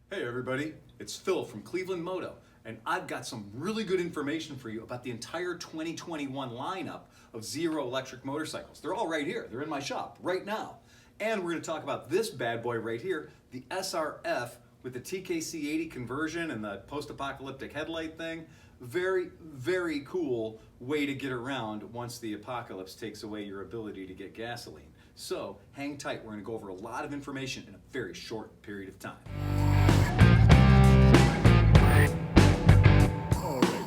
Hey everybody, it's Phil from ClevelandMoto, and I've got some really good information for you about the entire 2021 lineup of zero electric motorcycles. They're all right here. They're in my shop right now. And we're going to talk about this bad boy right here, the SRF with the TKC80 conversion and the post-apocalyptic headlight thing. Very, very cool way to get around once the apocalypse takes away your ability to get gasoline. So hang tight. We're going to go over a lot of information in a very short period of time.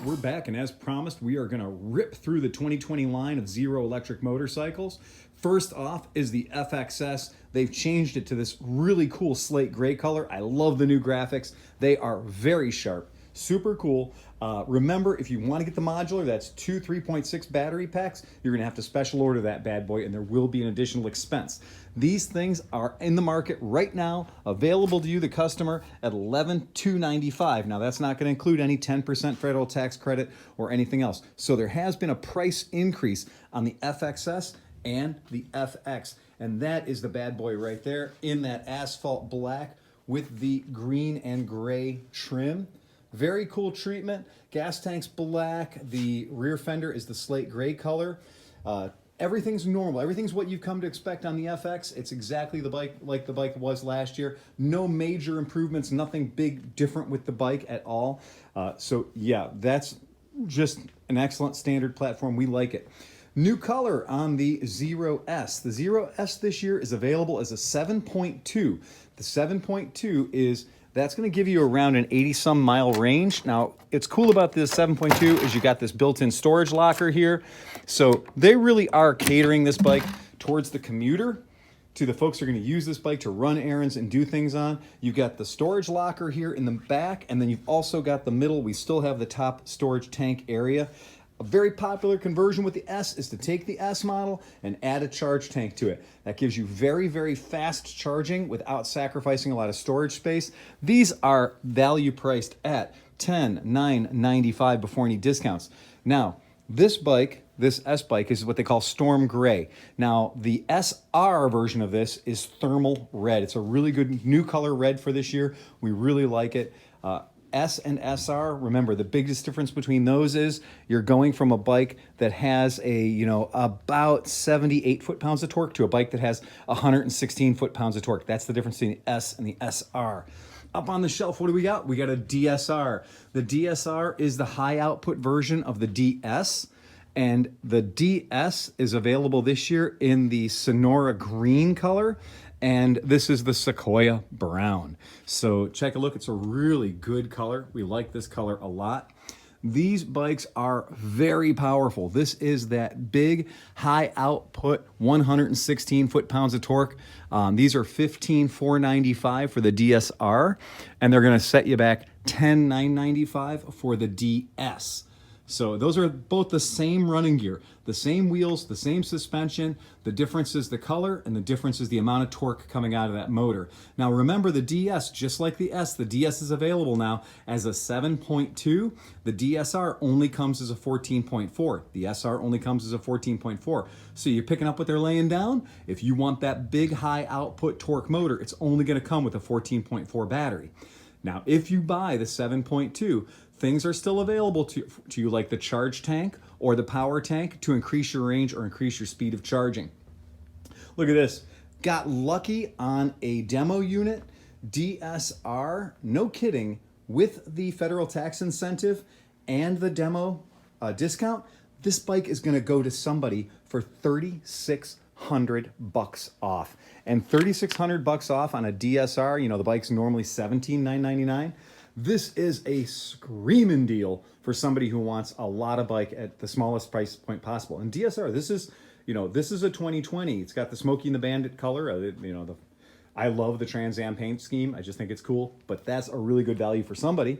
We're back, and as promised, we are going to rip through the 2020 line of zero electric motorcycles. First off is the FXS. They've changed it to this really cool slate gray color. I love the new graphics. They are very sharp, super cool. Remember, if you want to get the modular, that's two 3.6 battery packs. You're going to have to special order that bad boy, and there will be an additional expense. These things are in the market right now, available to you, the customer, at $11,295. Now, that's not going to include any 10% federal tax credit or anything else. So there has been a price increase on the FXS and the FX, and that is the bad boy right there in that asphalt black with the green and gray trim. Very cool treatment. Gas tank's black. The rear fender is the slate gray color. Everything's normal. Everything's what you've come to expect on the FX. It's exactly the bike like the bike was last year. No major improvements, nothing big different with the bike at all. So yeah, that's just an excellent standard platform. We like it. New color on the Zero S. The Zero S this year is available as a 7.2. The 7.2 is that's going to give you around an 80-some mile range. Now, it's cool about this 7.2 is you got this built-in storage locker here. So they really are catering this bike towards the commuter, to the folks who are going to use this bike to run errands and do things on. You've got the storage locker here in the back, and then you've also got the middle. We still have the top storage tank area. A very popular conversion with the S is to take the S model and add a charge tank to it. That gives you very, very fast charging without sacrificing a lot of storage space. These are value priced at $10,995 before any discounts. Now, this bike, this S bike, is what they call Storm Gray. Now, the SR version of this is Thermal Red. It's a really good new color red for this year. We really like it. S and SR, remember, the biggest difference between those is you're going from a bike that has about 78 foot-pounds of torque to a bike that has 116 foot-pounds of torque. That's the difference between the S and the SR. Up on the shelf, what do we got? We got a DSR. The DSR is the high-output version of the DS, and the DS is available this year in the Sonora green color, and this is the Sequoia brown. So check a look. It's a really good color. We like this color a lot. These bikes are very powerful. This is that big, high output, 116 foot-pounds of torque. These are $15,495 for the DSR, and they're going to set you back $10,995 for the DS. So those are both the same running gear, the same wheels, the same suspension. The difference is the color, and the difference is the amount of torque coming out of that motor. Now remember, the DS, just like the S, the DS is available now as a 7.2. The DSR only comes as a 14.4. The SR only comes as a 14.4. So you're picking up what they're laying down? If you want that big high output torque motor, it's only going to come with a 14.4 battery. Now, if you buy the 7.2, things are still available to you, like the charge tank or the power tank, to increase your range or increase your speed of charging. Look at this. Got lucky on a demo unit, DSR, no kidding, with the federal tax incentive and the demo discount. This bike is going to go to somebody for $3,600 off. And $3,600 off on a DSR, the bike's normally $17,999. This is a screaming deal for somebody who wants a lot of bike at the smallest price point possible. And DSR, this is a 2020. It's got the Smokey and the Bandit color. I love the Trans Am paint scheme. I just think it's cool. But that's a really good value for somebody.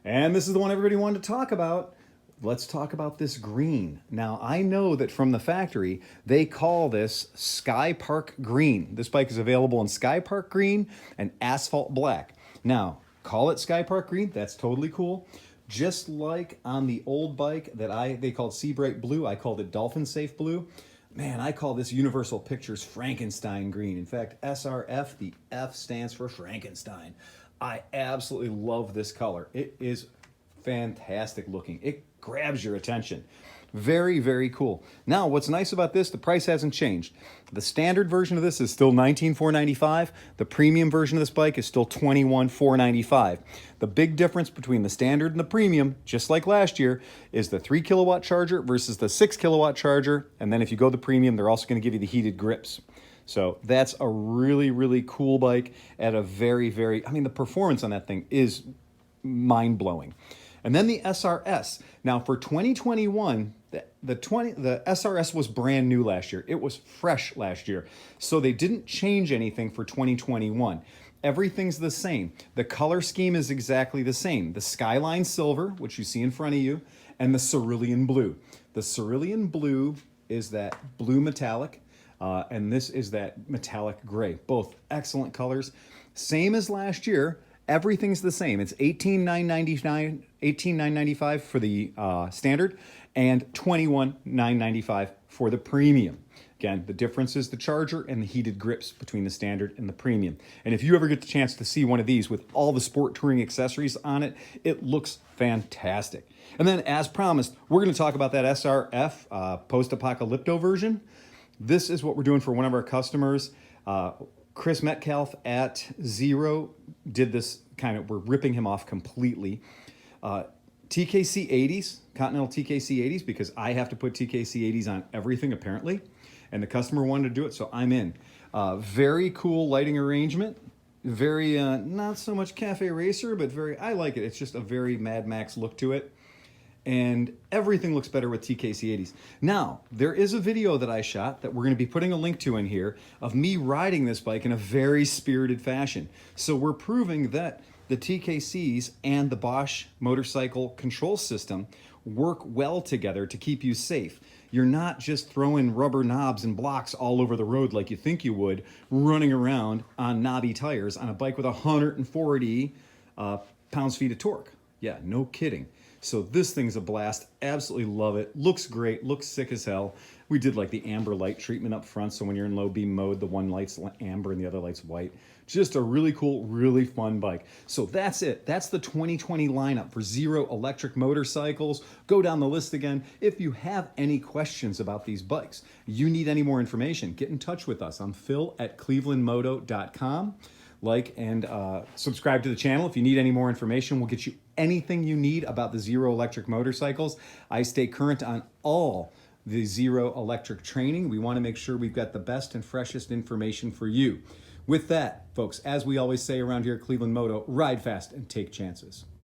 And this is the one everybody wanted to talk about. Let's talk about this green. Now, I know that from the factory, they call this Sky Park Green. This bike is available in Sky Park Green and Asphalt Black. Now, call it Sky Park Green. That's totally cool. Just like on the old bike that they called Sea Bright Blue, I called it Dolphin Safe Blue. Man, I call this Universal Pictures Frankenstein Green. In fact, SRF, the F stands for Frankenstein. I absolutely love this color. It is fantastic looking. It grabs your attention. Very, very cool. Now, what's nice about this, the price hasn't changed. The standard version of this is still $19,495. The premium version of this bike is still $21,495. The big difference between the standard and the premium, just like last year, is the 3 kilowatt charger versus the 6 kilowatt charger. And then if you go the premium, they're also going to give you the heated grips. So that's a really, really cool bike at a very, very, I mean, the performance on that thing is mind-blowing. And then the SRS. Now for 2021, the SRS was brand new last year. It was fresh last year. So they didn't change anything for 2021. Everything's the same. The color scheme is exactly the same. The Skyline Silver, which you see in front of you, and the Cerulean Blue. The Cerulean Blue is that blue metallic, and this is that metallic gray. Both excellent colors. Same as last year. Everything's the same. It's $18,995 for the standard and $21,995 for the premium. Again, the difference is the charger and the heated grips between the standard and the premium. And if you ever get the chance to see one of these with all the sport touring accessories on it, it looks fantastic. And then, as promised, we're going to talk about that SRF post-apocalypto version. This is what we're doing for one of our customers. Chris Metcalf at Zero did this we're ripping him off completely. TKC 80s, Continental TKC 80s, because I have to put TKC 80s on everything apparently. And the customer wanted to do it, so I'm in. Very cool lighting arrangement. Very, not so much Cafe Racer, but I like it. It's just a very Mad Max look to it. And everything looks better with TKC 80s. Now, there is a video that I shot that we're going to be putting a link to in here of me riding this bike in a very spirited fashion. So we're proving that the TKCs and the Bosch motorcycle control system work well together to keep you safe. You're not just throwing rubber knobs and blocks all over the road like you think you would, running around on knobby tires on a bike with 140 pounds-feet of torque. Yeah, no kidding. So this thing's a blast. Absolutely love it. Looks great. Looks sick as hell. We did like the amber light treatment up front, so when you're in low beam mode, the one light's amber and the other light's white. Just a really cool, really fun bike. So that's it. That's the 2020 lineup for Zero electric motorcycles. Go down the list again. If you have any questions about these bikes, you need any more information, get in touch with us. I'm Phil@ClevelandMoto.com. Like and subscribe to the channel. If you need any more information, we'll get you anything you need about the Zero electric motorcycles. I stay current on all the Zero electric training. We want to make sure we've got the best and freshest information for you. With that, folks, as we always say around here at Cleveland Moto, ride fast and take chances.